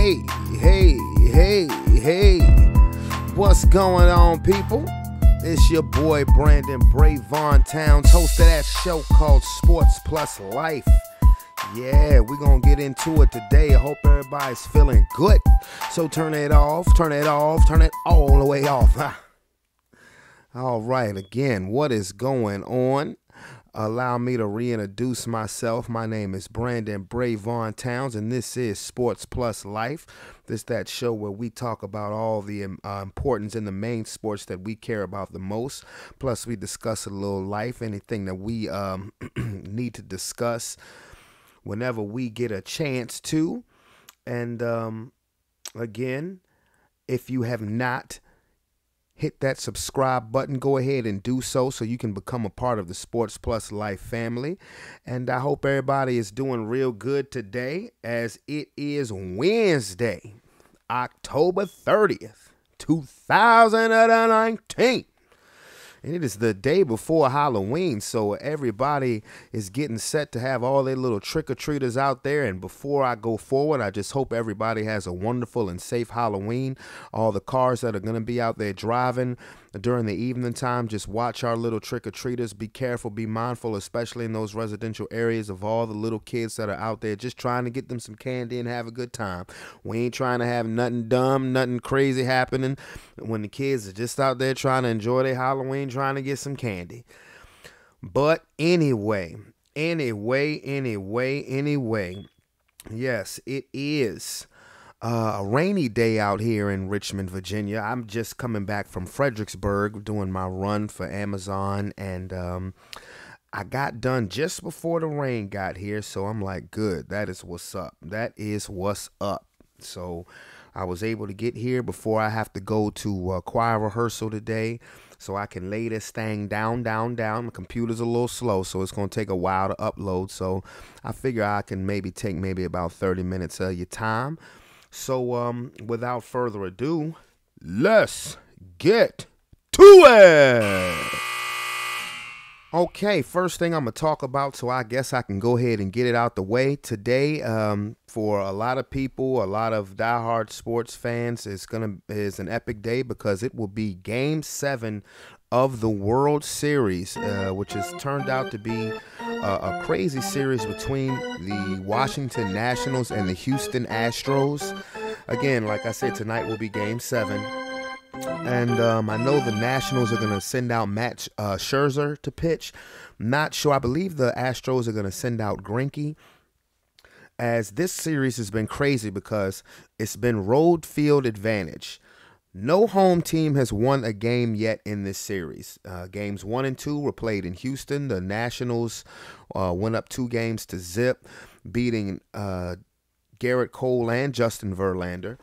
Hey, hey, hey, hey. What's going on, people? It's your boy Brandon Brevon Towns, host of that show called Sports Plus Life. Yeah, we're going to get into it today. I hope everybody's feeling good. So turn it off, turn it off, turn it all the way off. All right, again, what is going on? Allow me to reintroduce myself. My name is Brandon Brevon Towns, and this is Sports Plus Life. This is that show where we talk about all the importance in the main sports that we care about the most. Plus, we discuss a little life, anything that we need to discuss whenever we get a chance to. And again, if you have not hit that subscribe button, go ahead and do so you can become a part of the Sports Plus Life family. And I hope everybody is doing real good today, as it is Wednesday, October 30th, 2019. And it is the day before Halloween, so everybody is getting set to have all their little trick-or-treaters out there. And before I go forward, I just hope everybody has a wonderful and safe Halloween. All the cars that are going to be out there driving during the evening time, just watch our little trick-or-treaters. Be careful, be mindful, especially in those residential areas, of all the little kids that are out there just trying to get them some candy and have a good time. We ain't trying to have nothing dumb, nothing crazy happening when the kids are just out there trying to enjoy their Halloween, trying to get some candy. But anyway, yes, it is a rainy day out here in Richmond, Virginia. I'm just coming back from Fredericksburg doing my run for Amazon, and I got done just before the rain got here, so I'm like, good, that is what's up. So I was able to get here before I have to go to choir rehearsal today, so I can lay this thing down. My computer's a little slow, so it's going to take a while to upload. So I figure I can take about 30 minutes of your time. So without further ado, let's get to it. Okay, first thing I'm going to talk about, so I guess I can go ahead and get it out the way. Today, for a lot of people, a lot of diehard sports fans, is an epic day because it will be Game 7 of the World Series, which has turned out to be a crazy series between the Washington Nationals and the Houston Astros. Again, like I said, tonight will be Game 7. And I know the Nationals are going to send out Matt Scherzer to pitch. Not sure. I believe the Astros are going to send out Greinke. As this series has been crazy because it's been road field advantage. No home team has won a game yet in this series. Games 1 and 2 were played in Houston. The Nationals went up 2-0, beating Garrett Cole and Justin Verlander.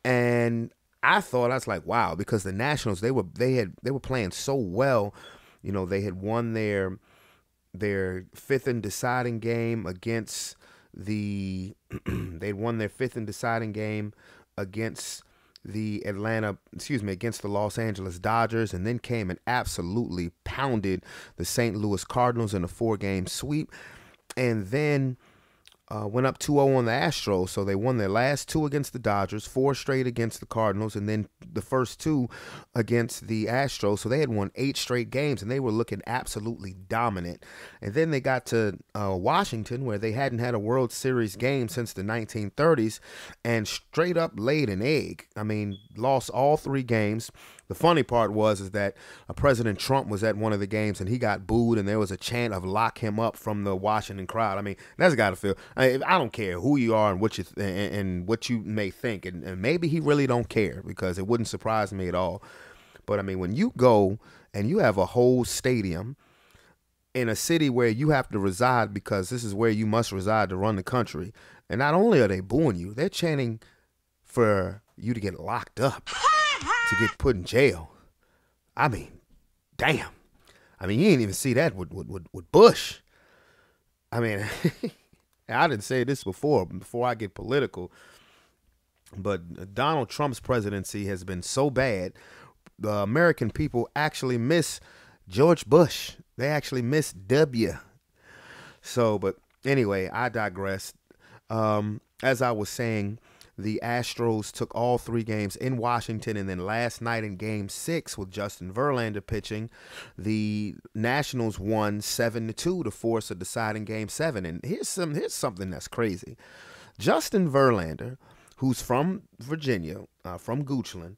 And I was like, wow, because the Nationals, they were playing so well. You know, they had won their fifth and deciding game against the against the Los Angeles Dodgers, and then came and absolutely pounded the St. Louis Cardinals in a 4-game sweep, and then went up 2-0 on the Astros. So they won their last 2 against the Dodgers, 4 straight against the Cardinals, and then the first 2 against the Astros. So they had won 8 straight games, and they were looking absolutely dominant. And then they got to Washington, where they hadn't had a World Series game since the 1930s, and straight up laid an egg. I mean, lost all 3 games. The funny part is that President Trump was at one of the games, and he got booed, and there was a chant of "lock him up" from the Washington crowd. I mean, that's got to feel. I don't care who you are and what you may think, and maybe he really don't care, because it wouldn't surprise me at all. But I mean, when you go and you have a whole stadium in a city where you have to reside, because this is where you must reside to run the country, and not only are they booing you, they're chanting for you to get locked up, to get put in jail. I mean, damn. I mean, you didn't even see that with Bush. I mean, I didn't say this before I get political, but Donald Trump's presidency has been so bad, the American people actually miss George Bush. They actually miss W. So, but anyway, I digress. As I was saying, The Astros took all 3 games in Washington, and then last night in Game 6 with Justin Verlander pitching, the Nationals won 7-2 to force a deciding Game 7. And here's something that's crazy. Justin Verlander, who's from Virginia, from Goochland,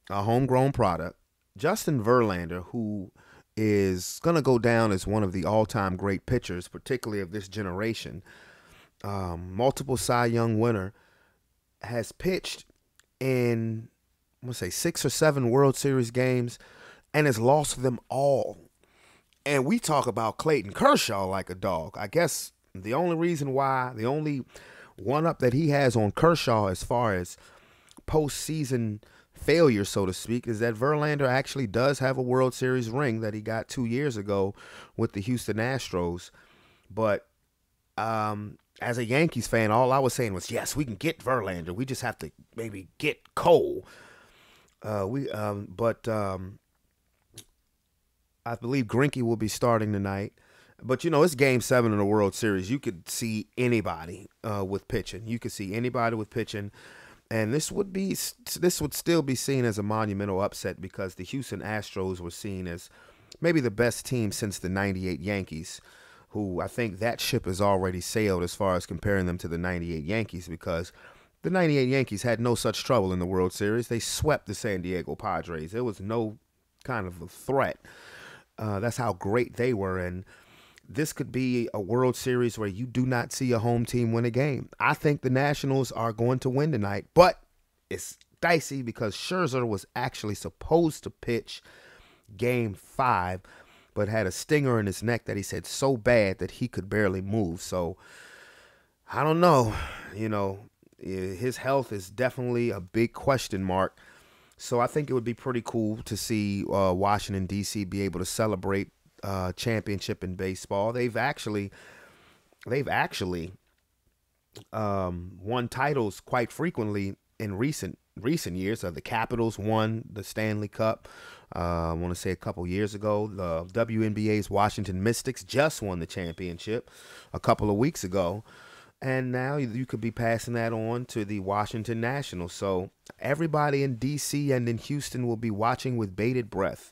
a homegrown product. Justin Verlander, who is going to go down as one of the all-time great pitchers, particularly of this generation, multiple Cy Young winner, has pitched in, I'm going to say, 6 or 7 World Series games and has lost them all. And we talk about Clayton Kershaw like a dog. I guess the only one-up that he has on Kershaw as far as postseason failure, so to speak, is that Verlander actually does have a World Series ring that he got 2 years ago with the Houston Astros. But as a Yankees fan, all I was saying was, yes, we can get Verlander. We just have to maybe get Cole. But I believe Greinke will be starting tonight. But, it's Game 7 of the World Series. You could see anybody with pitching. You could see anybody with pitching. And this would still be seen as a monumental upset because the Houston Astros were seen as maybe the best team since the 98 Yankees, who I think that ship has already sailed as far as comparing them to the 98 Yankees, because the 98 Yankees had no such trouble in the World Series. They swept the San Diego Padres. There was no kind of a threat. That's how great they were. And this could be a World Series where you do not see a home team win a game. I think the Nationals are going to win tonight, but it's dicey because Scherzer was actually supposed to pitch Game 5, but had a stinger in his neck that he said so bad that he could barely move. So I don't know. His health is definitely a big question mark. So I think it would be pretty cool to see Washington, D.C. be able to celebrate championship in baseball. They've actually won titles quite frequently in recent years. The Capitals won the Stanley Cup. I want to say a couple years ago. The WNBA's Washington Mystics just won the championship a couple of weeks ago. And now you could be passing that on to the Washington Nationals. So everybody in D.C. and in Houston will be watching with bated breath.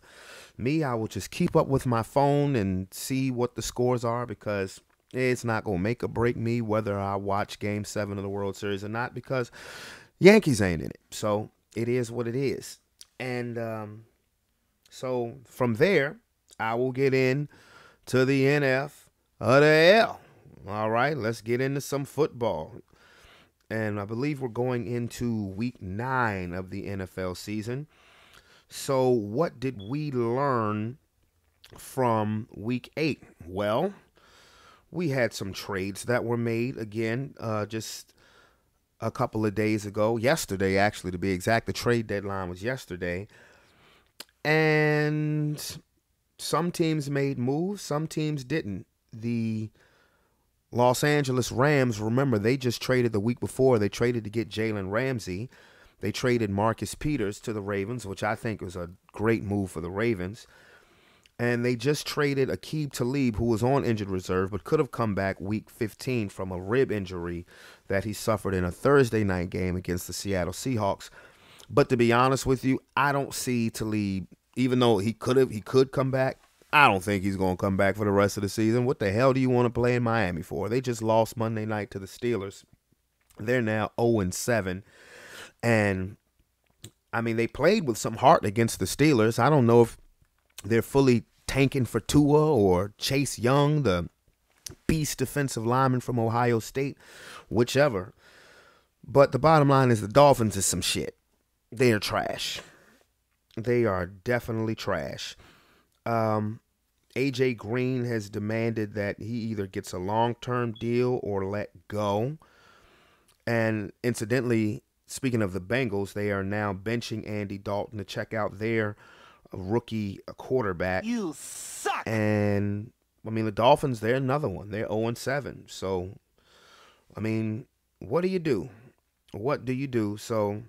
Me, I will just keep up with my phone and see what the scores are, because it's not going to make or break me whether I watch Game 7 of the World Series or not, because Yankees ain't in it. So it is what it is. And so from there, I will get in to the NF of the L. All right, let's get into some football. And I believe we're going into week 9 of the NFL season. So what did we learn from week 8? Well, we had some trades that were made again just a couple of days ago. Yesterday, actually, to be exact. The trade deadline was yesterday. And some teams made moves, some teams didn't. The Los Angeles Rams, remember, they just traded the week before. They traded to get Jalen Ramsey. They traded Marcus Peters to the Ravens, which I think was a great move for the Ravens. And they just traded Aqib Talib, who was on injured reserve, but could have come back week 15 from a rib injury that he suffered in a Thursday night game against the Seattle Seahawks. But to be honest with you, I don't see Talib, even though he could come back, I don't think he's going to come back for the rest of the season. What the hell do you want to play in Miami for? They just lost Monday night to the Steelers. They're now 0-7. And, I mean, they played with some heart against the Steelers. I don't know if they're fully tanking for Tua or Chase Young, the beast defensive lineman from Ohio State, whichever. But the bottom line is the Dolphins is some shit. They are trash. They are definitely trash. A.J. Green has demanded that he either gets a long-term deal or let go. And incidentally, speaking of the Bengals, they are now benching Andy Dalton to check out their rookie quarterback. You suck! And, I mean, the Dolphins, they're another one. They're 0-7. So, I mean, what do you do? What do you do? So,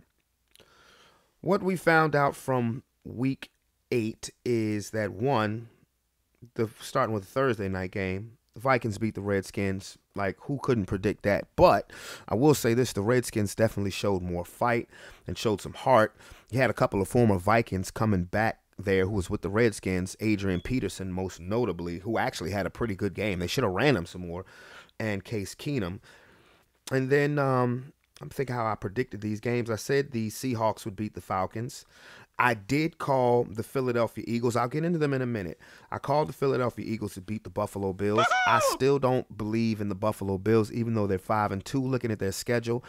what we found out from week 8 is that, one, starting with the Thursday night game, The Vikings beat the Redskins. Like, who couldn't predict that? But I will say this, the Redskins definitely showed more fight and showed some heart. You had a couple of former Vikings coming back there who was with the Redskins, Adrian Peterson most notably, who actually had a pretty good game. They should have ran him some more, and Case Keenum. And then I'm thinking how I predicted these games. I said the Seahawks would beat the Falcons. I did call the Philadelphia Eagles. I'll get into them in a minute. I called the Philadelphia Eagles to beat the Buffalo Bills. I still don't believe in the Buffalo Bills, even though they're 5-2. Looking at their schedule,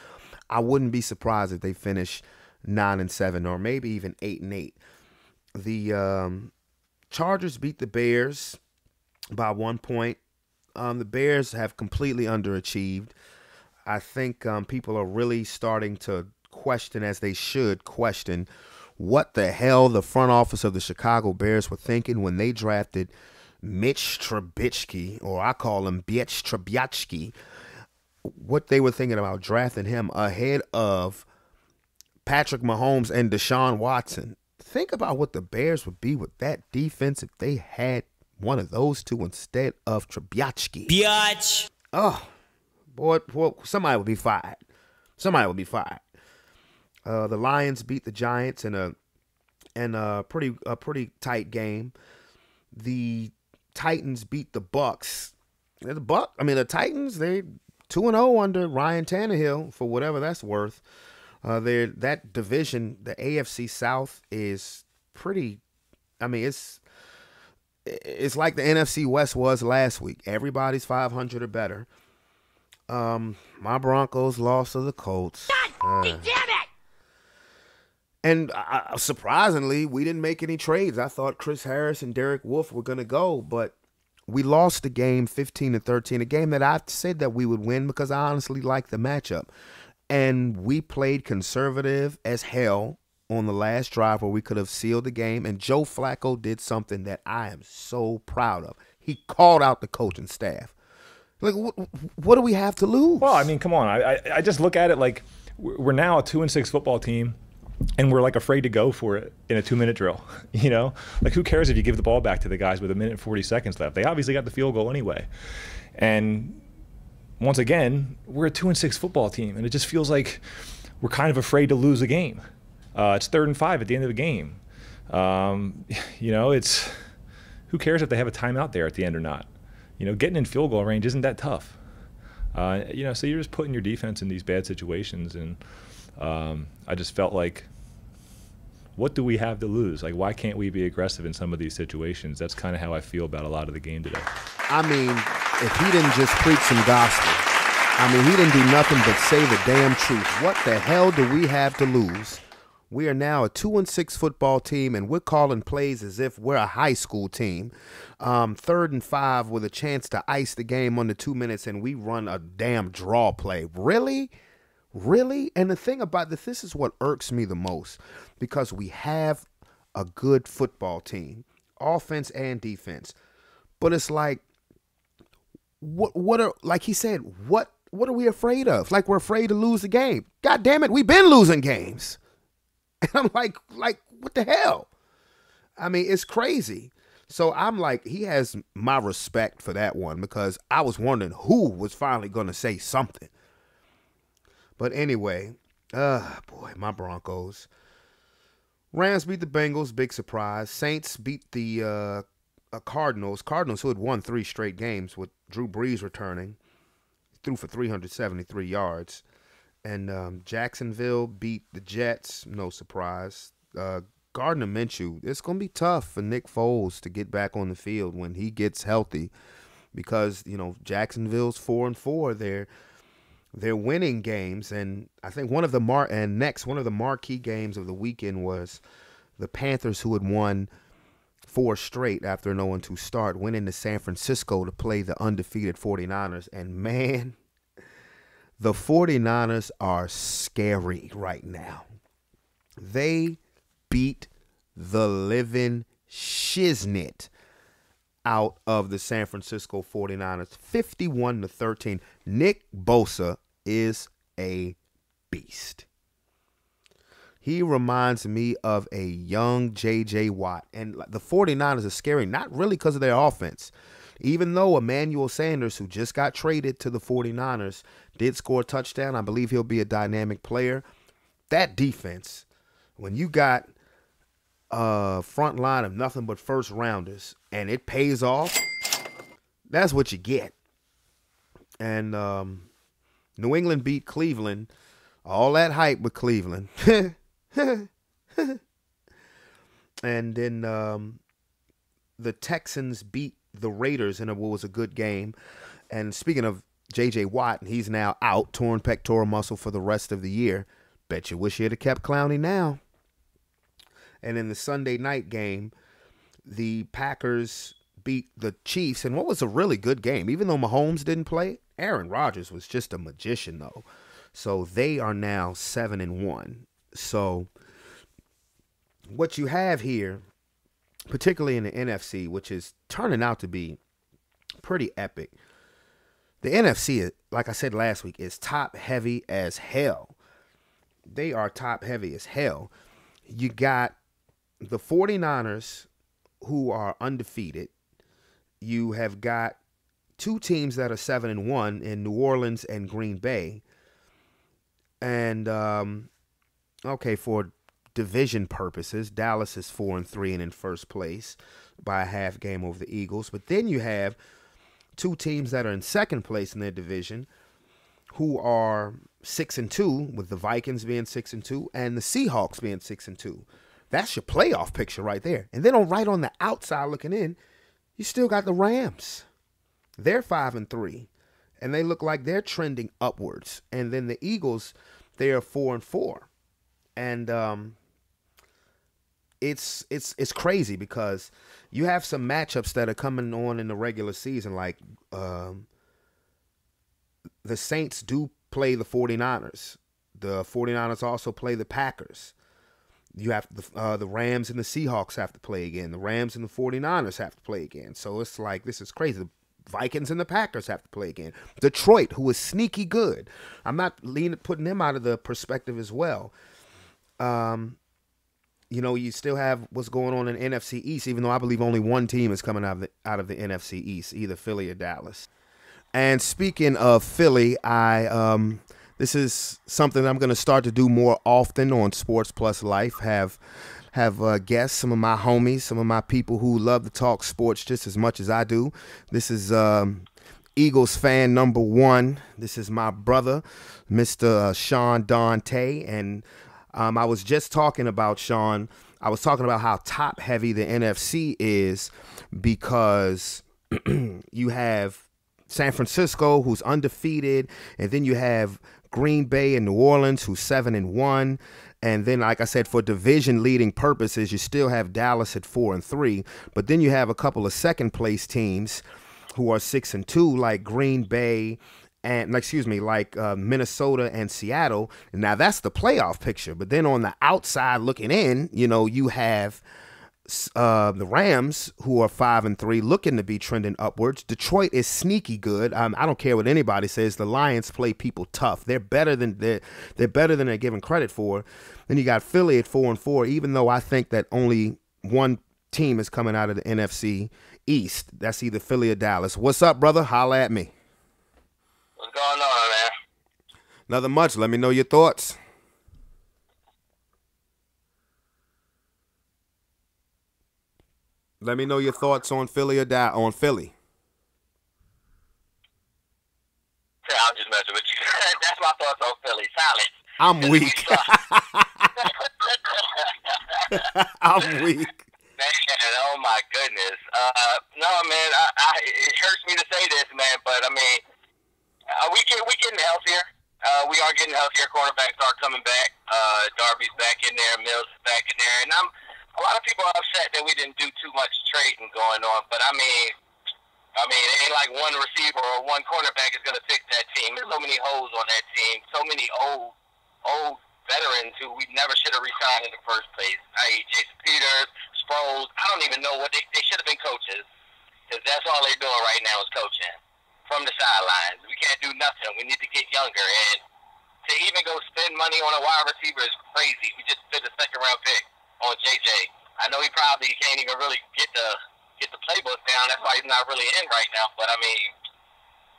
I wouldn't be surprised if they finish 9-7 or maybe even 8-8. The Chargers beat the Bears by 1 point. The Bears have completely underachieved. I think people are really starting to question, as they should question, what the hell the front office of the Chicago Bears were thinking when they drafted Mitch Trubisky, or I call him Bietch Trubisky. What they were thinking about drafting him ahead of Patrick Mahomes and Deshaun Watson. Think about what the Bears would be with that defense if they had one of those two instead of Trubisky. Biatch. Oh, boy, somebody would be fired. Somebody would be fired. The Lions beat the Giants in a pretty tight game. The Titans beat the Bucks. The Titans, they 2-0 under Ryan Tannehill, for whatever that's worth. That division, the AFC South, is pretty. It's like the NFC West was last week. Everybody's 500 or better. My Broncos lost to the Colts. God damn it! And surprisingly, we didn't make any trades. I thought Chris Harris and Derek Wolfe were going to go, but we lost the game 15-13, a game that I said that we would win because I honestly liked the matchup. And we played conservative as hell on the last drive where we could have sealed the game. And Joe Flacco did something that I am so proud of. He called out the coaching staff. Like, what do we have to lose? Well, I mean, come on. I just look at it like we're now a 2-6 football team, and we're like afraid to go for it in a 2-minute drill. You know, like who cares if you give the ball back to the guys with 1 minute and 40 seconds left? They obviously got the field goal anyway. And once again, we're a 2-6 football team, and it just feels like we're kind of afraid to lose a game. It's 3rd and 5 at the end of the game. You know, it's who cares if they have a timeout there at the end or not? You know, getting in field goal range isn't that tough. You know, so you're just putting your defense in these bad situations, and I just felt like, what do we have to lose? Like, why can't we be aggressive in some of these situations? That's kind of how I feel about a lot of the game today. I mean, if he didn't just preach some gospel, I mean, he didn't do nothing but say the damn truth. What the hell do we have to lose? We are now a 2-6 football team, and we're calling plays as if we're a high school team. 3rd and 5 with a chance to ice the game under 2 minutes, and we run a damn draw play. Really? Really? And the thing about this is what irks me the most, because we have a good football team, offense and defense. But it's like, what are, like he said, what are we afraid of? Like, we're afraid to lose the game. God damn it, we've been losing games. And I'm like, what the hell? I mean, it's crazy. So I'm like, he has my respect for that one, because I was wondering who was finally going to say something. But anyway, boy, my Broncos. Rams beat the Bengals, big surprise. Saints beat the Cardinals. Cardinals, who had won 3 straight games with Drew Brees returning. Threw for 373 yards. And Jacksonville beat the Jets, no surprise. Gardner Minshew, it's going to be tough for Nick Foles to get back on the field when he gets healthy, because, you know, Jacksonville's 4-4. They're winning games, and I think one of the marquee games of the weekend was the Panthers, who had won 4 straight after an 0-2 start, went into San Francisco to play the undefeated 49ers, and man, the 49ers are scary right now. They beat the living shiznit out of the San Francisco 49ers, 51-13. Nick Bosa is a beast. He reminds me of a young J.J. Watt. And the 49ers are scary, not really because of their offense. Even though Emmanuel Sanders, who just got traded to the 49ers, did score a touchdown, I believe he'll be a dynamic player. That defense, when you got a front line of nothing but first rounders and it pays off, that's what you get. And New England beat Cleveland. All that hype with Cleveland. And then the Texans beat the Raiders in what was a good game. And speaking of J.J. Watt, he's now out, torn pectoral muscle for the rest of the year. Bet you wish you'd have kept Clowney now. And in the Sunday night game, the Packers beat the Chiefs in what was a really good game. Even though Mahomes didn't play, Aaron Rodgers was just a magician, though. So they are now 7-1. So what you have here, particularly in the NFC, which is turning out to be pretty epic. The NFC, like I said last week, is top heavy as hell. They are top heavy as hell. You got the 49ers, who are undefeated. You have got two teams that are 7-1 in New Orleans and Green Bay. And, okay, for division purposes, Dallas is 4-3 and in first place by a half game over the Eagles. But then you have two teams that are in second place in their division who are 6-2, with the Vikings being 6-2 and the Seahawks being 6-2. That's your playoff picture right there. And then right on the outside looking in, you still got the Rams. They're 5-3, and they look like they're trending upwards. And then the Eagles, they are 4-4, and it's crazy because you have some matchups that are coming on in the regular season, like the Saints do play the 49ers. The 49ers also play the Packers. You have the Rams and the Seahawks have to play again. The Rams and the 49ers have to play again. So it's like, this is crazy. The Vikings and the Packers have to play again. Detroit, who is sneaky good. I'm not putting them out of the perspective as well. You know, you still have what's going on in NFC East, even though I believe only one team is coming out of the NFC East, either Philly or Dallas. And speaking of Philly, this is something I'm going to start to do more often on Sports Plus Life. Have guests, some of my homies, some of my people who love to talk sports just as much as I do. This is Eagles fan number one. This is my brother, Mr. Sean Dante. And I was just talking about Sean. I was talking about how top heavy the NFC is because you have San Francisco, who's undefeated, and then you have Green Bay and New Orleans, who's 7-1. And then, like I said, for division leading purposes, you still have Dallas at 4-3. But then you have a couple of second place teams who are 6-2, like Green Bay and Minnesota and Seattle. And now that's the playoff picture. But then on the outside looking in, you know, you have the Rams, who are 5-3, looking to be trending upwards. Detroit is sneaky good. I don't care what anybody says. The Lions play people tough. They're better than they're given credit for. Then you got Philly at 4-4. Even though I think that only one team is coming out of the NFC East, that's either Philly or Dallas. What's up, brother? Holla at me. What's going on, man? Nothing much. Let me know your thoughts. Let me know your thoughts on Philly or on Philly. Yeah, I'm just messing with you. That's my thoughts on Philly. Silence. I'm weak. I'm weak. Man, oh my goodness. No, man, it hurts me to say this, man, but I mean, we getting healthier. We are getting healthier. Cornerbacks are coming back. Darby's back in there. Mills is back in there, and a lot of people are upset that we didn't do too much trading going on, but I mean, it ain't like one receiver or one cornerback is going to fix that team. There's so many holes on that team, so many old veterans who we never should have re-signed in the first place. I.e. Jason Peters, Sproles. I don't even know what they should have been coaches, because that's all they're doing right now is coaching from the sidelines. We can't do nothing. We need to get younger, and to even go spend money on a wide receiver is crazy. We just spent a second-round pick on JJ. I know he probably can't even really get the playbook down. That's why he's not really in right now. But, I mean,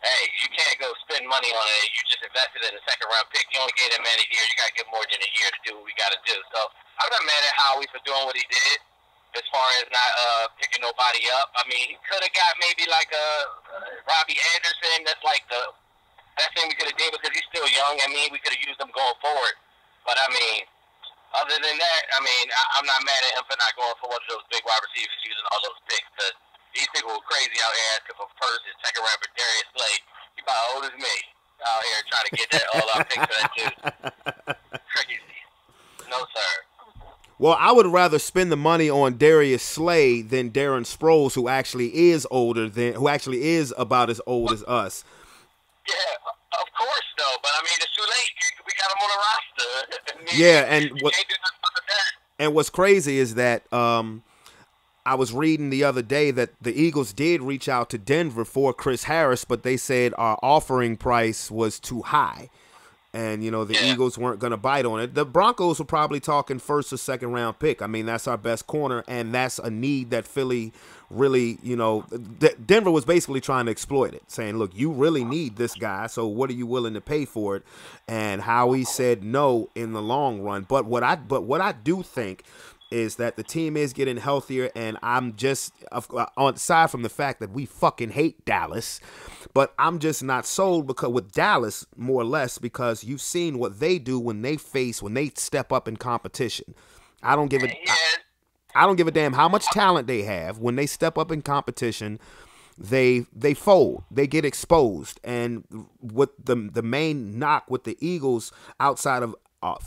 hey, you can't go spend money on it. You just invested in a second-round pick. You only gave that man a year. You got to give more than a year to do what we got to do. So I'm not mad at Howie for doing what he did as far as not picking nobody up. I mean, he could have got maybe like a Robbie Anderson. That's like the best thing we could have did because he's still young. I mean, we could have used him going forward. But, I mean, other than that, I mean, I'm not mad at him for not going for one of those big wide receivers using all those picks because these people were crazy out here asking for first and second round for Darius Slade. He about old as me out here trying to get that all our picks for that dude. Crazy. No, sir. Well, I would rather spend the money on Darius Slay than Darren Sproles, who actually is about as old as us. Yeah, of course, though. But I mean, it's too late. We got him on the roster. I mean, Yeah, and what's crazy is that I was reading the other day that the Eagles did reach out to Denver for Chris Harris, but they said our offering price was too high. And, you know, the Eagles weren't going to bite on it. The Broncos were probably talking first or second round pick. I mean, that's our best corner, and that's a need that Philly really, you know, Denver was basically trying to exploit it, saying, look, you really need this guy, so what are you willing to pay for it? And Howie said no in the long run. But what I do think is that the team is getting healthier, and I'm just, aside from the fact that we fucking hate Dallas, but I'm just not sold because with Dallas, more or less, because you've seen what they do when they step up in competition. I don't give a damn how much talent they have. When they step up in competition, they fold, they get exposed. And what the main knock with the Eagles outside of,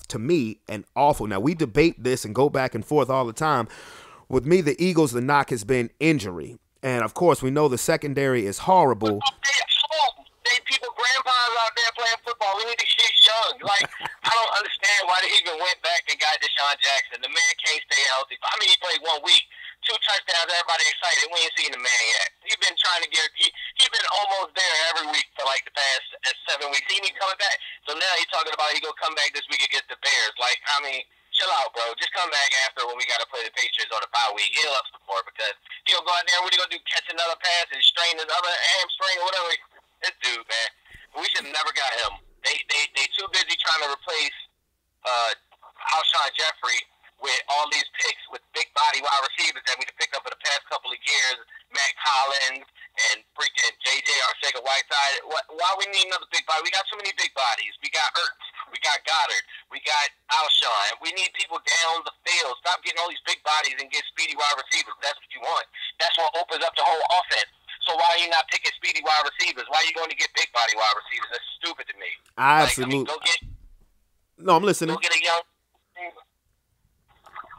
to me, an awful. Now, we debate this and go back and forth all the time. With me, the Eagles, the knock has been injury. And, of course, we know the secondary is horrible. People, grandpas out there playing football. We need to get young. Like, I don't understand why they even went back and got Deshaun Jackson. The man can't stay healthy. I mean, he played 1 week, 2 touchdowns, everybody excited. We ain't seen the man yet. He's been trying to he's been almost there every week for like the past 7 weeks. He ain't coming back. So now he's talking about he gonna come back this week against the Bears. Like, I mean, chill out, bro. Just come back after when we gotta play the Patriots on the bye week. He'll up some more because he'll go out there. What he gonna do? Catch another pass and strain his other hamstring or whatever. This dude, man, we should have never got him. They too busy trying to replace Alshon Jeffrey with all these picks with big body wide receivers that we have picked up in the past couple of years, Matt Collins and freaking J.J. Arcega-Whiteside. Why we need another big body? We got too many big bodies. We got Ertz. We got Goddard. We got Alshon. We need people down the field. Stop getting all these big bodies and get speedy wide receivers. That's what you want. That's what opens up the whole offense. So why are you not picking speedy wide receivers? Why are you going to get big body wide receivers? That's stupid to me. Absolutely. No, I'm listening. Go get a young.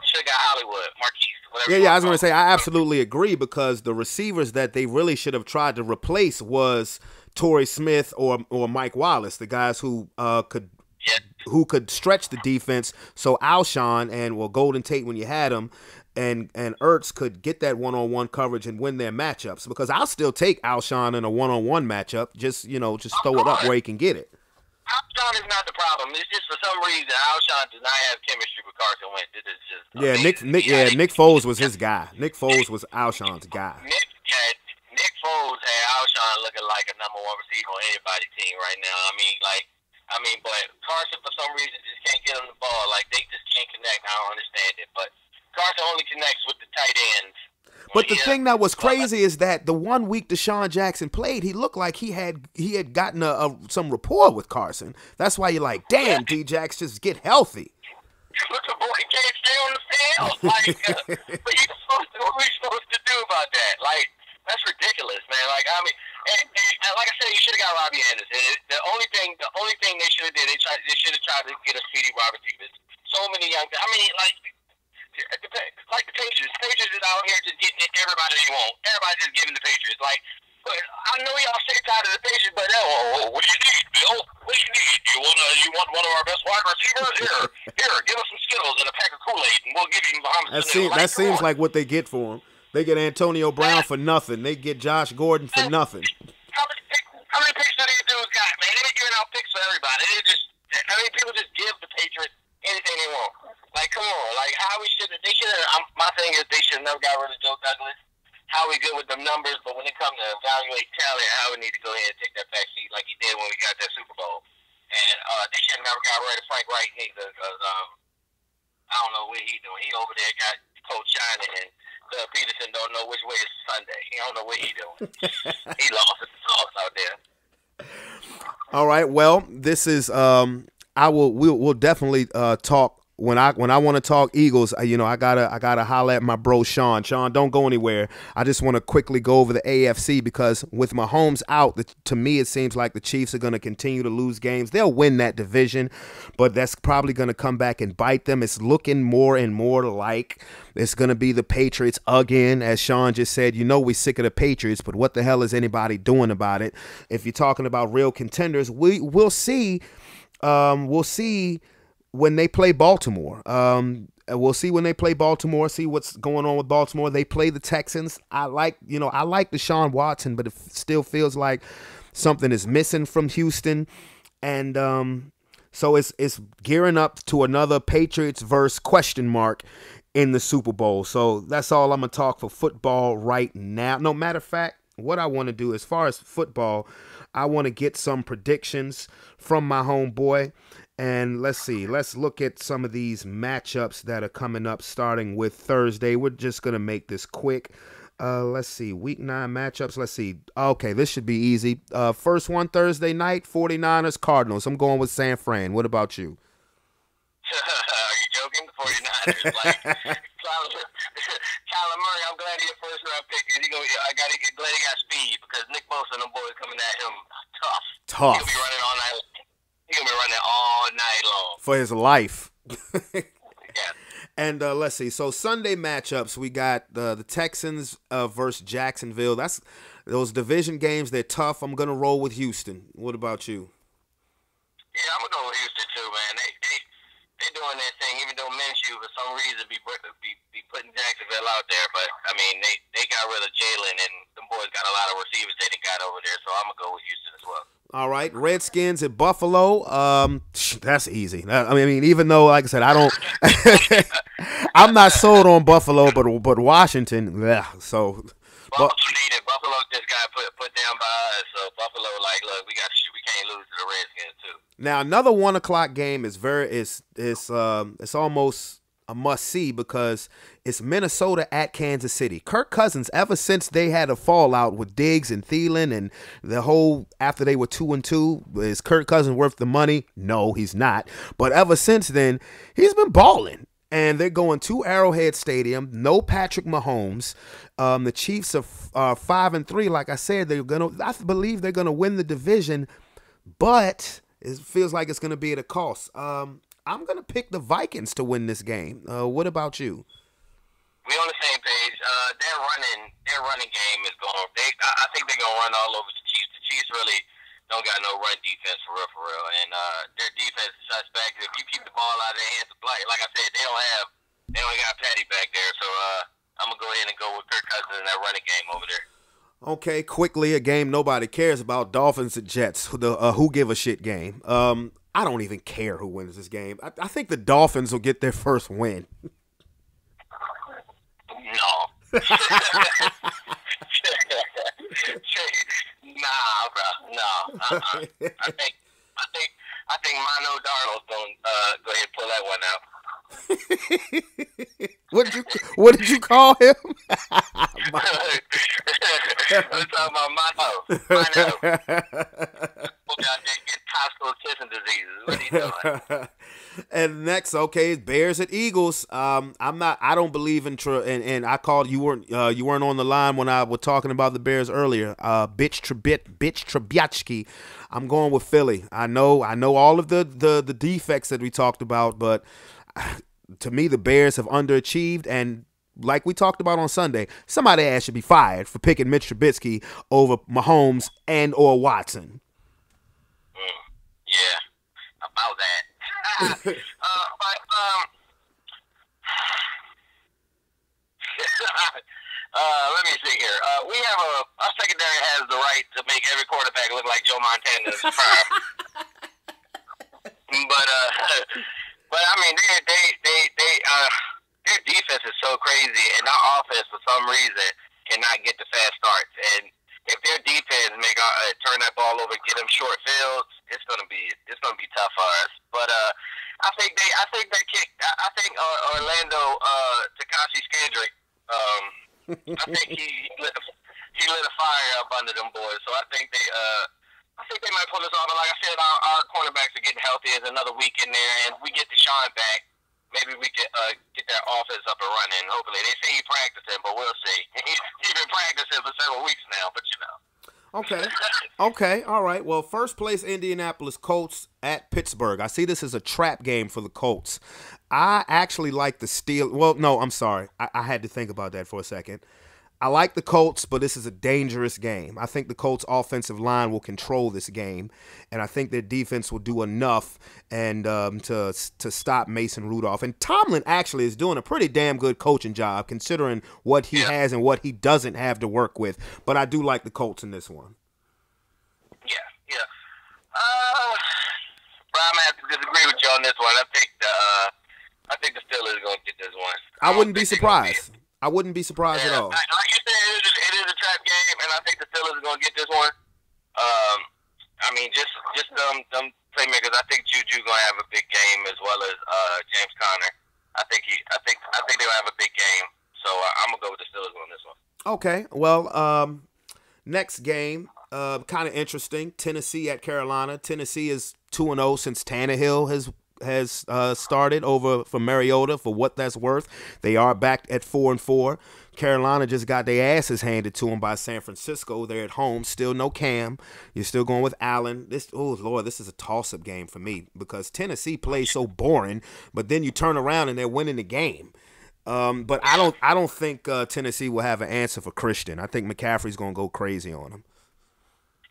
Should have got Hollywood, Marquise. Yeah. I was going to say I absolutely agree because the receivers that they really should have tried to replace was Torrey Smith or Mike Wallace, the guys who could stretch the defense. So Alshon and Golden Tate when you had him. And Ertz could get that one-on-one coverage and win their matchups because I'll still take Alshon in a one-on-one matchup. Just throw it up where he can get it. Alshon is not the problem. It's just for some reason Alshon does not have chemistry with Carson Wentz. It is just Nick Foles was his guy. Nick Foles was Alshon's guy. Nick Foles had Alshon looking like a number 1 receiver on anybody's team right now. But Carson for some reason just can't get him the ball. Like they just can't connect. I don't understand it, but Carson only connects with the tight ends. But the thing that was crazy is that the 1 week Deshaun Jackson played, he looked like he had gotten some rapport with Carson. That's why you're like, damn, D-Jax, just get healthy. But the boy can't stay on the field. Like, what are we supposed to do about that? Like, that's ridiculous, man. Like, I mean, and like I said, you should have got Robbie Anderson. The only thing they should have did, they should have tried to get a speedy wide receivers. So many young. I mean, like the Patriots. Patriots is out here just getting everybody they want. Everybody just giving the Patriots. Like, but I know y'all sick and tired of the Patriots, but what do you need, Bill? What do you need? You want one of our best wide receivers? Here, give us some Skittles and a pack of Kool-Aid, and we'll give you Muhammad. That seems like what they get for him. They get Antonio Brown for nothing. They get Josh Gordon for nothing. How many picks do these dudes got, man? They be giving out picks for everybody. People just give the Patriots anything they want. Like, come on. Like, they should have, my thing is they should have never got rid of Joe Douglas. how we good with them numbers, but when it comes to evaluate talent, how we need to go ahead and take that back seat like he did when we got that Super Bowl. And they should have never got rid of Frank Wright either, because I don't know what he doing. He over there got Coach China, and Doug Peterson don't know which way is Sunday. He don't know what he doing. He lost his sauce out there. All right. Well, this is we'll definitely talk when I want to talk Eagles. I gotta holler at my bro Sean. Sean, don't go anywhere. I just want to quickly go over the AFC, because with Mahomes out, to me it seems like the Chiefs are going to continue to lose games. They'll win that division, but that's probably going to come back and bite them. It's looking more and more like it's going to be the Patriots again. As Sean just said, we're sick of the Patriots, but what the hell is anybody doing about it? If you're talking about real contenders, we'll see. We'll see when they play Baltimore. We'll see when they play Baltimore, see what's going on with Baltimore. They play the Texans. I like Deshaun Watson, but it still feels like something is missing from Houston. And so it's gearing up to another Patriots versus question mark in the Super Bowl. So that's all I'm going to talk for football right now. No, matter of fact, what I want to do as far as football, I want to get some predictions from my homeboy. And let's see. Let's look at some of these matchups that are coming up starting with Thursday. We're just going to make this quick. Let's see. Week 9 matchups. Let's see. Okay, this should be easy. First one, Thursday night, 49ers, Cardinals. I'm going with San Fran. What about you? Are you joking? The 49ers. Like, Kyler Murray, I'm glad he's a first-round pick. Glad he got speed, because Nick Bosa and them boys coming at him tough. He'll be running all night. He's going to be running all night long. For his life. Yeah. And let's see. So Sunday matchups, we got the Texans versus Jacksonville. That's those division games. They're tough. I'm going to roll with Houston. What about you? Yeah, I'm going to go with Houston too, man. They're doing their thing, even though Minshew, for some reason, be putting Jacksonville out there. But, I mean, they got rid of Jalen, and them boys got a lot of receivers they got over there. So I'm going to go with Houston as well. All right, Redskins at Buffalo. That's easy. I mean, even though, like I said, I don't, I'm not sold on Buffalo, but Washington, yeah. So Buffalo needed. Buffalo just got put down by us. So Buffalo, like, look, we can't lose to the Redskins too. Now another 1 o'clock game is it's almost a must see, because it's Minnesota at Kansas City. Kirk Cousins, ever since they had a fallout with Diggs and Thielen and the whole after they were 2-2, is Kirk Cousins worth the money? No, he's not. But ever since then, he's been balling. And they're going to Arrowhead Stadium. No Patrick Mahomes. The Chiefs are 5-3. Like I said, I believe they're gonna win the division, but it feels like it's gonna be at a cost. I'm going to pick the Vikings to win this game. What about you? We on the same page. Their running game is going. I think they're going to run all over the Chiefs. The Chiefs really don't got no run defense for real. And their defense is suspect. If you keep the ball out of their hands, like I said, they don't got Patty back there. So I'm going to go ahead and go with Kirk Cousins in that running game over there. Okay, quickly, a game nobody cares about, Dolphins and Jets, the who give a shit game. I don't even care who wins this game. I think the Dolphins will get their first win. No. Nah, bro. No. I think Mano Darnold's going to go ahead and pull that one out. What did you call him? I'm talking about Mano. Got Costco kissing diseases. What are you doing? And next, okay, Bears at Eagles. I don't believe in and I called you weren't on the line when I was talking about the Bears earlier. Bitch Trubisky. I'm going with Philly. I know all of the defects that we talked about, but to me the Bears have underachieved, and like we talked about on Sunday, somebody ass should be fired for picking Mitch Trubisky over Mahomes and or Watson. Yeah, about that. Let me see here. We have our secondary has the right to make every quarterback look like Joe Montana in his prime. But I mean, their defense is so crazy, and our offense for some reason cannot get the fast starts. And if their defense turn that ball over, get them short fields, it's gonna be tough for us. But I think Orlando Takashi Skendrick, I think he lit a fire up under them boys. So I think they might pull this off. And like I said, our cornerbacks are getting healthy. There's another week in there, and we get Sean back. Maybe we can get that offense up and running. Hopefully, they say he's practicing, but we'll see. He's been practicing for several weeks now, but you know. Okay, all right. Well, first place Indianapolis Colts at Pittsburgh. I see this as a trap game for the Colts. I actually like the Steelers. Well, no, I'm sorry. I had to think about that for a second. I like the Colts, but this is a dangerous game. I think the Colts' offensive line will control this game, and I think their defense will do enough and to stop Mason Rudolph. And Tomlin actually is doing a pretty damn good coaching job considering what he has and what he doesn't have to work with. But I do like the Colts in this one. Yeah. But I'm going to have to disagree with you on this one. I think the Steelers are going to get this one. I wouldn't be surprised. I wouldn't be surprised at all. Like you said, it is a trap game, and I think the Steelers are going to get this one. I mean, just them playmakers. I think Juju going to have a big game as well as James Conner. I think they'll have a big game. So I'm gonna go with the Steelers on this one. Okay. Well, next game, kind of interesting. Tennessee at Carolina. Tennessee is 2-0 since Tannehill has started over for Mariota. For what that's worth, they are back at 4-4. Carolina just got their asses handed to them by San Francisco. They're at home, still no Cam. You're still going with Allen. This is a toss-up game for me because Tennessee plays so boring, but then you turn around and they're winning the game. But I don't think Tennessee will have an answer for Christian. I think McCaffrey's gonna go crazy on him.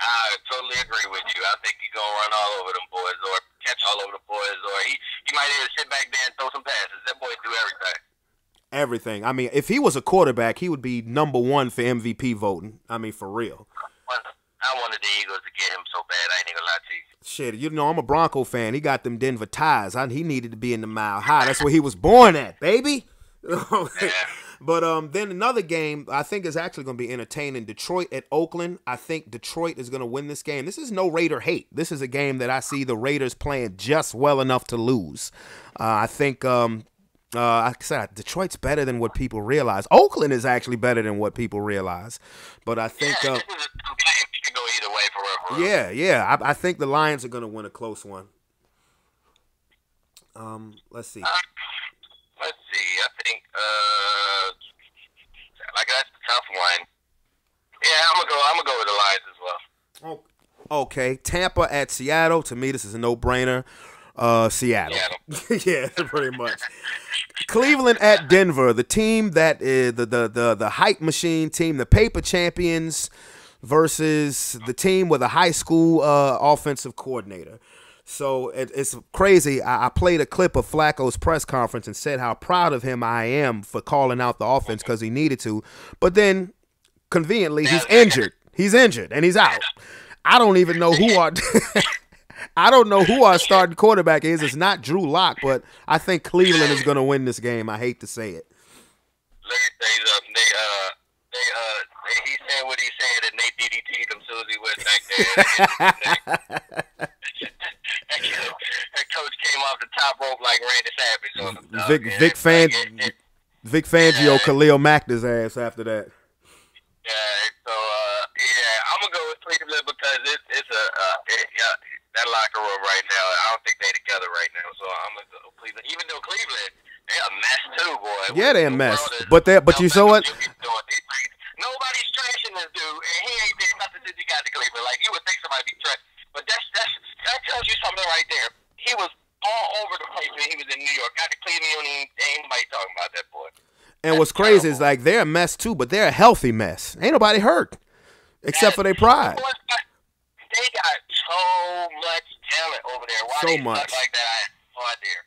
I totally agree with you. I think he's gonna run all over them boys, or catch all over the boys, or he might even sit back there and throw some passes. That boy do everything. I mean, if he was a quarterback, he would be number one for MVP voting. I mean, for real. I wanted the Eagles to get him so bad. I ain't even gonna lie to you. Shit, you know, I'm a Bronco fan. He got them Denver ties. He needed to be in the Mile High. That's where he was born at, baby. Yeah. But then another game I think is actually going to be entertaining. Detroit at Oakland. I think Detroit is going to win this game. This is no Raider hate. This is a game that I see the Raiders playing just well enough to lose. I think, like I said, Detroit's better than what people realize. Oakland is actually better than what people realize. But I think this is a game can go either way for real. Yeah. I think the Lions are going to win a close one. Let's see. Let's see. I think like that's a tough one. Yeah, I'm gonna go with the Lions as well. Okay, Tampa at Seattle. To me, this is a no-brainer. Seattle. Yeah, pretty much. Cleveland at Denver. The team that is the hype machine team, the paper champions, versus the team with a high school offensive coordinator. So it's crazy. I played a clip of Flacco's press conference and said how proud of him I am for calling out the offense because he needed to. But then, conveniently, he's injured. He's injured, and he's out. I don't even know who our starting quarterback is. It's not Drew Lock, but I think Cleveland is going to win this game. I hate to say it. Let me say something. He said what he said, and they DDT'd him Susie West back there. That coach came off the top rope like Randy Savage on him. Vic Fangio, Khalil Mack his ass after that. Yeah, so I'm gonna go with Cleveland because it's that locker room right now. I don't think they're together right now, so I'm gonna go Cleveland. Even though Cleveland, they're a mess too, boy. Yeah, they're a mess. But you know what? Nobody's trashing this dude, and he ain't did nothing since he got to Cleveland. Like you would think somebody be trashed, but that tells you something right there. He was all over the place when he was in New York. Got to Cleveland, ain't anybody talking about that boy. And what's crazy is like they're a mess too, but they're a healthy mess. Ain't nobody hurt except for their pride. They got so much talent over there. Why they much like that? I have no idea.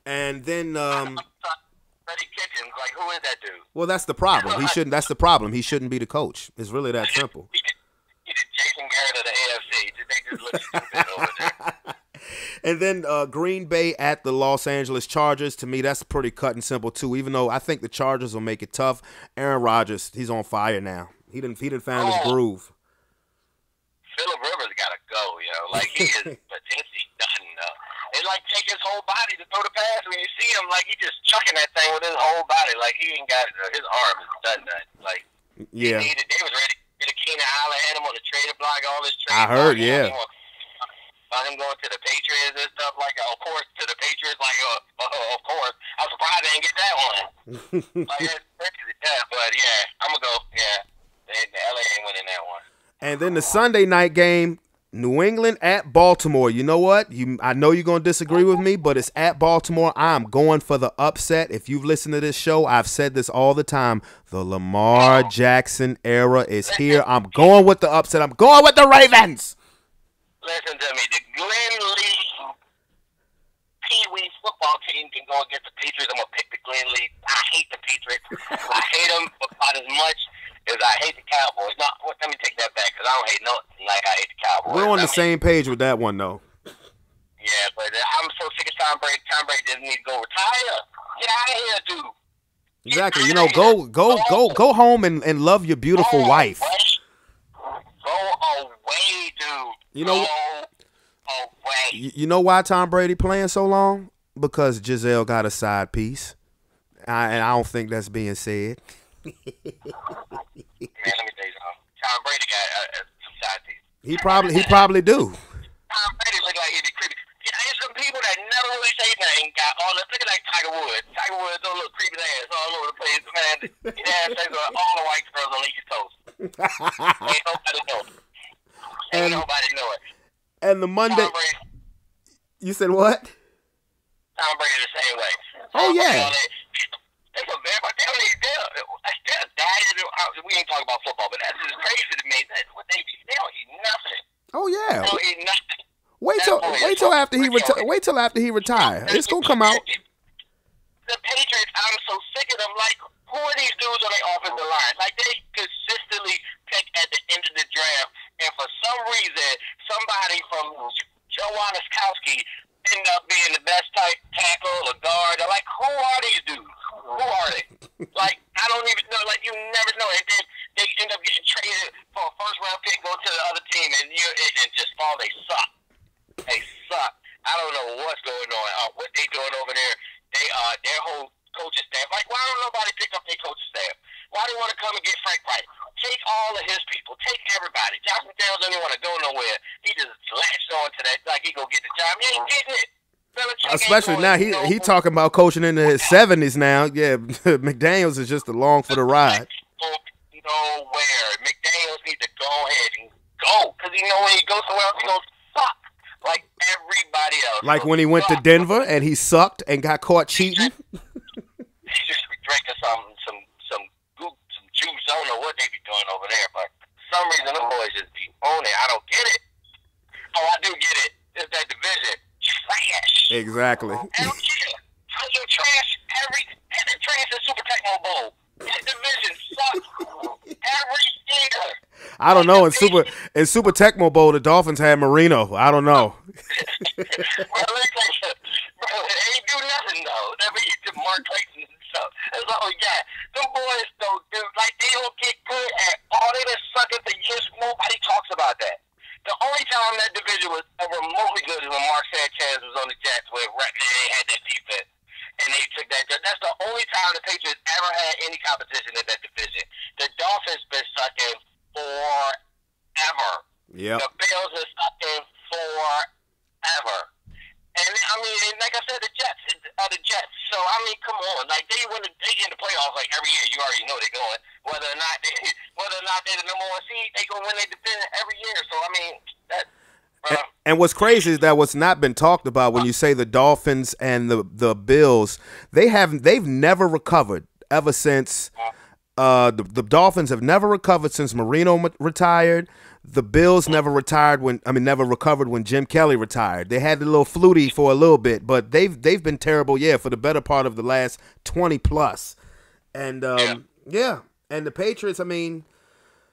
And then Freddie Kitchens, like who is that dude? Well, that's the problem. He shouldn't. That's the problem. He shouldn't be the coach. It's really that simple. He did Jason Garrett of the AFC. They just look stupid over there. And then Green Bay at the Los Angeles Chargers. To me, that's pretty cut and simple too. Even though I think the Chargers will make it tough. Aaron Rodgers, he's on fire now. He didn't found his groove. Phillip Rivers gotta go, Like he is potentially done. They like take his whole body to throw the pass. When you see him, like he just chucking that thing with his whole body. Like he ain't got it. His arm is done. Like yeah, they was ready. Keenan Allen had him on the trade block. All this trade. I heard, yeah. About him going to the Patriots and stuff like that. Of course, to the Patriots, like, of course. I'm surprised they didn't get that one. Like, yeah, but, yeah, I'm going to go, yeah. LA ain't winning that one. And then the Sunday night game, New England at Baltimore. You know what? I know you're going to disagree with me, but it's at Baltimore. I'm going for the upset. If you've listened to this show, I've said this all the time. The Lamar Jackson era is here. I'm going with the upset. I'm going with the Ravens. Listen to me. The Glenn Lee Pee-wee football team can go against the Patriots. I'm going to pick the Glenn Lee. I hate the Patriots. I hate them about as much as I hate the Cowboys. No, let me take that back because I don't hate nothing like I hate the Cowboys. We're on the same page with that one, though. Yeah, but I'm so sick of Tom Brady. Tom Brady doesn't need to go retire. Get out of here, dude. Exactly. Go home and love your beautiful wife. Go away, dude. Go away. You know why Tom Brady playing so long? Because Giselle got a side piece. And I don't think that's being said. Man, let me tell you something. Tom Brady got some side piece. He probably do. Tom Brady look like he'd be creepy. There's some people that never really say nothing. Got all this. Look at like Tiger Woods. Tiger Woods, those little creepy ass all over the place. Man, he has sex with all the white girls on the East Coast. Ain't nobody know it. Ain't nobody know it. And the Monday. You said what? Tom Brady the same way. Oh yeah. We ain't talking about football, but that's just crazy to me. What they don't eat nothing. Oh yeah. They don't eat nothing. Wait till after he retire. It's gonna come out. The Patriots, I'm so sick of them. Like, who are these dudes on the offensive line? Like, they consistently pick at the end of the draft, and for some reason, somebody from Joe Waniskowski end up being the best type tackle or guard. They're like, who are these dudes? Who are they? Like, I don't even know. Like, you never know. And then they end up getting traded for a first-round pick, go to the other team, and just fall. They suck. They suck. I don't know what's going on. What they doing over there? Their whole coaching staff. Like, why don't nobody pick up their coaching staff? Why do you want to come and get Frank Wright? Take all of his people. Take everybody. Josh McDaniels doesn't want to go nowhere. He just latched on to that like he go get the job. He ain't getting it. Especially now, he talking about coaching into his 70s now. Yeah, McDaniels is just along for the ride. Nowhere. McDaniels needs to go ahead and go. Because he know when he goes somewhere else, he going to suck. Like everybody else. Like when he went to Denver and he sucked and got caught cheating. He just be drinking some juice. I don't know what they be doing over there, but for some reason them boys just be on it. I don't get it. Oh, I do get it. It's that division. Trash. Exactly. I don't get it. You trash every trash in Super Tecmo Bowl. That division sucks every year. I don't know. In Super Tecmo Bowl, the Dolphins had Marino. I don't know. Bro, they ain't do nothing though. Never eat the Mark Clayton and stuff. That's all we got. Them boys though, dude, like they don't get good at all. They just suck at the years. Nobody talks about that. The only time that division was ever remotely good is when Mark Sanchez was on the Jets, where they had that defense, and they took that. That's the only time the Patriots ever had any competition in that division. The Dolphins been sucking forever. Yeah. The Bills are sucking forever. And I mean, like I said, the Jets are the Jets. So I mean, come on, like they in the playoffs like every year. You already know they're going. Whether or not they're the number one seed, they gonna win their division every year. So I mean, that. And what's crazy is that what's not been talked about when you say the Dolphins and the Bills, they've never recovered ever since. The Dolphins have never recovered since Marino retired. The Bills never recovered when Jim Kelly retired. They had a little flutie for a little bit, but they've been terrible, for the better part of the last 20 plus. And yeah. And the Patriots, I mean,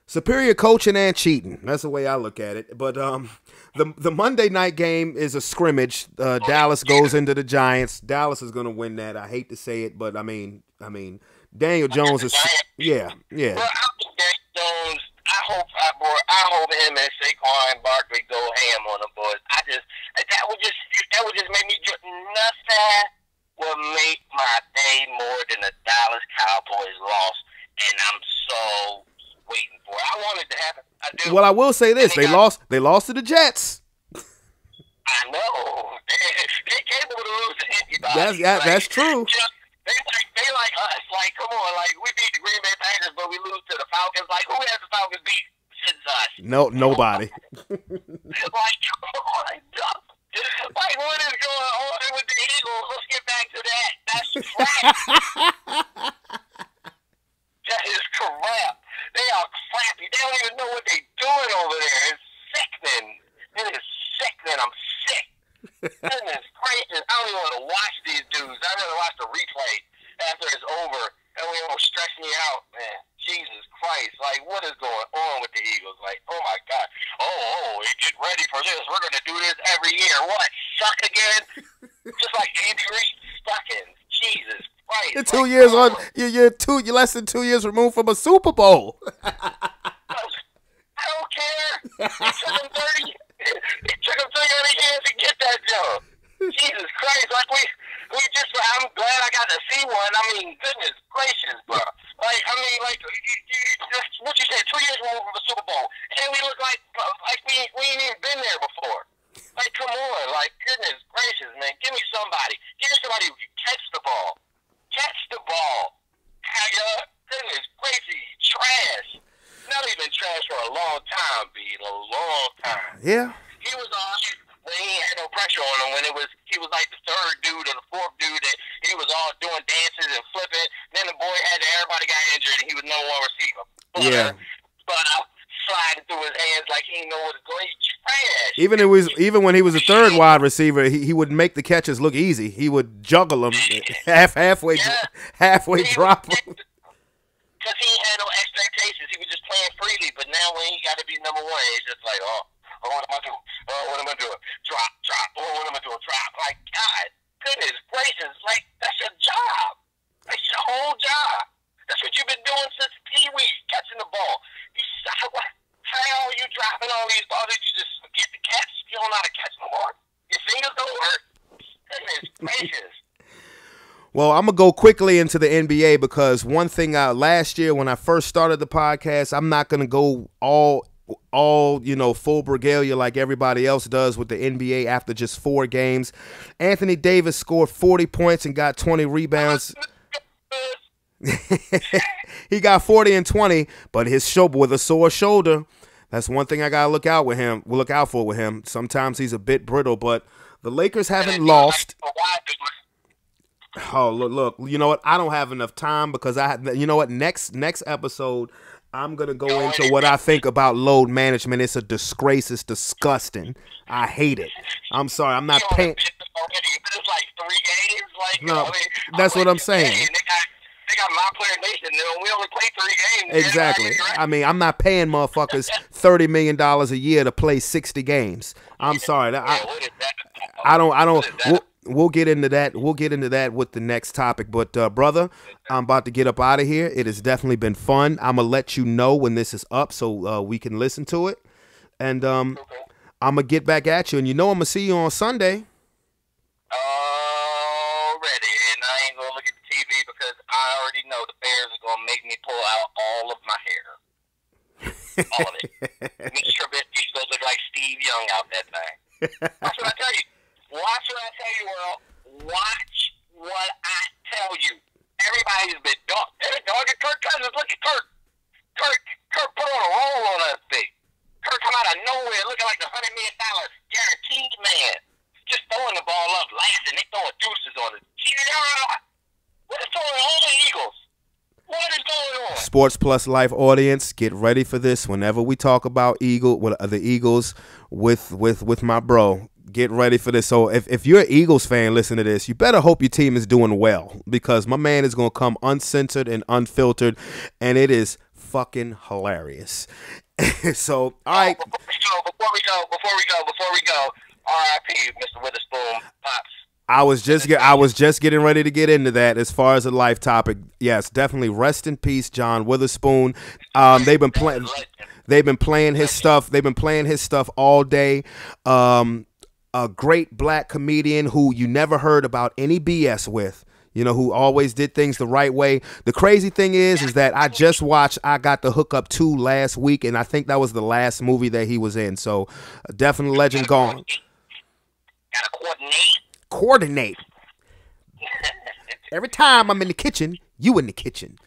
Superior coaching and cheating. That's the way I look at it. But the Monday night game is a scrimmage. Dallas goes into the Giants. Dallas is going to win that. I hate to say it, but I mean, Daniel Jones is yeah. Well, I think Daniel Jones. I hope him and Saquon Barkley go ham on the boys. That would just make me nothing will make my day more than the Dallas Cowboys loss, and I'm so waiting for it. I want it to happen. I do. Well, I will say this: they lost to the Jets. I know. They capable to lose to anybody. That's true. They like us. Like, come on. Like, we beat the Green Bay Packers, but we lose to the Falcons. Like, who has the Falcons beat since us? No, nobody. Like, come on. Like, what is going on with the Eagles? Let's get back to that. That's crap. That is crap. They are crappy. They don't even know what they're doing over there. It's sickening. It is sickening. I'm sick. Goodness gracious. I don't even want to watch these dudes. I'd rather watch the replay after it's over. That way it won't stress me out, man. Jesus Christ. Like, what is going on with the Eagles? Like, oh, my God. Oh, get ready for this. We're going to do this every year. What? Suck again? Just like Andy Reid sucking. Jesus Christ. You're 2 years on. You're less than 2 years removed from a Super Bowl. I don't care. It took him 30 years to get that job. Jesus Christ. Like, I'm glad I got to see one. I mean, goodness gracious, bro. Like, I mean, like, what you said, 2 years removed from the Super Bowl. And we look like we ain't even been there before. Like, come on. Like, goodness gracious, man. Give me somebody. Give me somebody who can catch the ball. Catch the ball. Goodness gracious, trash. Not even trash for a long time, B. A long time. Yeah. He was all when he had no pressure on him. When he was like the third dude or the fourth dude that he was all doing dances and flipping. Then the boy everybody got injured and he was number one receiver. But sliding through his hands like he didn't know what to do. He's trash. Even when he was a third wide receiver, he would make the catches look easy. He would juggle them halfway drop them. Because he had no expectations. He was just playing freely. But now when he got to be number one, he's just like, what am I doing? What am I doing? Drop. What am I doing? Drop. Like, God, goodness gracious. Like, that's your job. That's your whole job. That's what you've been doing since Pee-wee, catching the ball. How are you dropping all these balls? Did you just forget to catch? You don't know how to catch no more? Your fingers don't work? Goodness gracious. Well, I'm going to go quickly into the NBA because one thing last year when I first started the podcast, I'm not going to go all full regalia like everybody else does with the NBA after just 4 games. Anthony Davis scored 40 points and got 20 rebounds. He got 40 and 20, but his shoulder with a sore shoulder. That's one thing I gotta look out for with him. Sometimes he's a bit brittle, but the Lakers haven't lost. Oh, look, you know what? I don't have enough time because next episode I'm gonna go into what I think about load management. It's a disgrace. It's disgusting. I hate it. I'm sorry. I'm not paying. It's like 3 games. Like, no, that's what I'm saying. They got my player nation. We only play 3 games. Exactly. I mean, I'm not paying motherfuckers $30 million a year to play 60 games. I'm sorry. I don't. We'll get into that. We'll get into that with the next topic. But brother, I'm about to get up out of here. It has definitely been fun. I'm gonna let you know when this is up so we can listen to it. And I'm gonna get back at you. And I'm gonna see you on Sunday. Already, and I ain't gonna look at the TV because I already know the Bears are gonna make me pull out all of my hair. All of it. Mitch Trubisky's supposed to look like Steve Young out that thing. That's what I tell you. Watch what I tell you, world. Watch what I tell you. Everybody's been dogging Kirk Cousins. Look at Kirk. Kirk put on a roll on us, big. Kirk come out of nowhere looking like the $100 million guaranteed man. Just throwing the ball up, laughing. They throwing deuces on it. What is going on with the Eagles? What is going on? Sports Plus Life audience, get ready for this. Whenever we talk about the Eagles with my bro, get ready for this. So if you're an Eagles fan, listen to this. You better hope your team is doing well because my man is going to come uncensored and unfiltered, and it is fucking hilarious. So, all right. Before we go, R.I.P. Mr. Witherspoon, Pops. I was just getting ready to get into that as far as a life topic. Yes, definitely. Rest in peace, John Witherspoon. They've been playing his stuff. They've been playing his stuff all day. A great black comedian who you never heard about any BS with. You know, who always did things the right way. The crazy thing is that I just watched I Got the Hookup 2 last week, and I think that was the last movie that he was in. So, definitely legend gone. Gotta Coordinate. Every time I'm in the kitchen, you in the kitchen.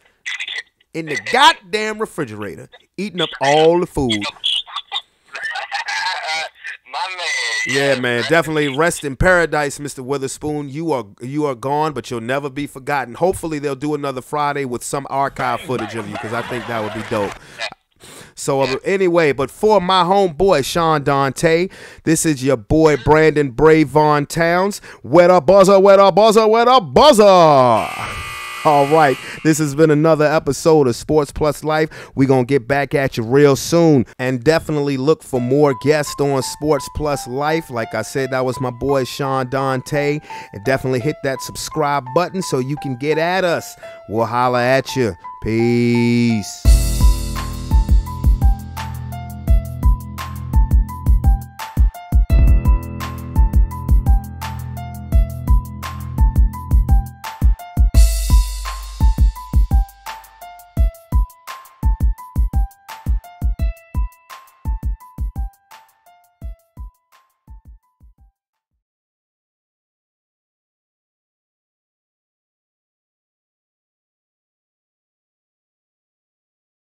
In the goddamn refrigerator, eating up all the food. My man. Yeah, man, definitely rest in paradise, Mr. Witherspoon. You are gone, but you'll never be forgotten. Hopefully, they'll do another Friday with some archive footage of you, because I think that would be dope. So anyway, but for my homeboy Sean Dante, this is your boy Brandon Brevon Towns. Wet up buzzer, wet up buzzer, wet up buzzer. All right, this has been another episode of Sports Plus Life. We're going to get back at you real soon, and definitely look for more guests on Sports Plus Life. Like I said, that was my boy Sean Dante, and definitely hit that subscribe button so you can get at us. We'll holler at you. Peace.